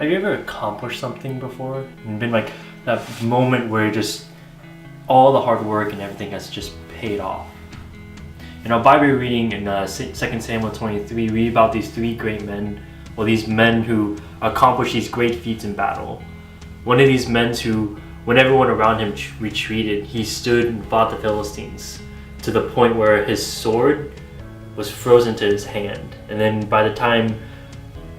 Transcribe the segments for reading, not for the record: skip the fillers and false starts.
Have you ever accomplished something before and been like that moment where just all the hard work and everything has just paid off? In our Bible reading in 2 Samuel 23, we read about these three great men, or these men who accomplished these great feats in battle. One of these men who, when everyone around him retreated, he stood and fought the Philistines to the point where his sword was frozen to his hand. And then by the time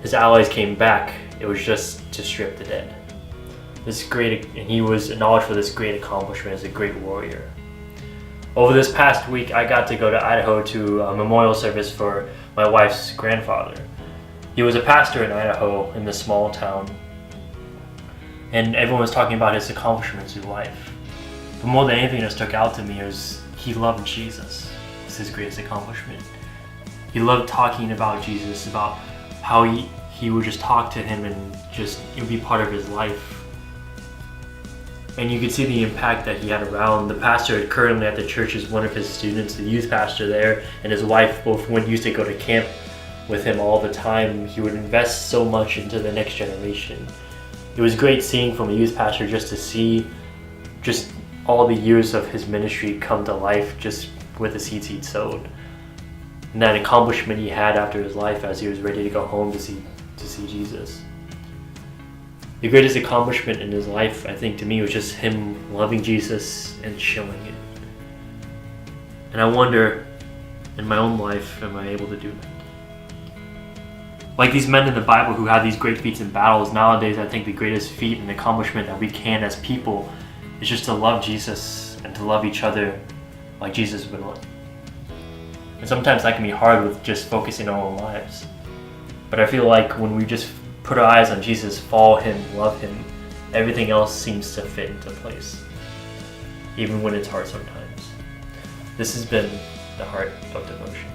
his allies came back, it was just to strip the dead. And he was acknowledged for this great accomplishment as a great warrior. Over this past week, I got to go to Idaho to a memorial service for my wife's grandfather. He was a pastor in Idaho in this small town, and everyone was talking about his accomplishments in life. But more than anything that stuck out to me was he loved Jesus. It's his greatest accomplishment. He loved talking about Jesus, about how he would just talk to him and just it would be part of his life. And you could see the impact that he had around. The pastor currently at the church is one of his students, the youth pastor there, and his wife both used to go to camp with him all the time. He would invest so much into the next generation. It was great seeing from a youth pastor just to see just all the years of his ministry come to life just with the seeds he'd sowed. And that accomplishment he had after his life as he was ready to go home to see Jesus. The greatest accomplishment in his life, I think, to me, was just him loving Jesus and showing it. And I wonder, in my own life, am I able to do that? Like these men in the Bible who had these great feats in battles, nowadays I think the greatest feat and accomplishment that we can as people is just to love Jesus and to love each other like Jesus would love. And sometimes that can be hard with just focusing on our own lives. But I feel like when we just put our eyes on Jesus, follow him, love him, everything else seems to fit into place, even when it's hard sometimes. This has been the Heart of Devotion.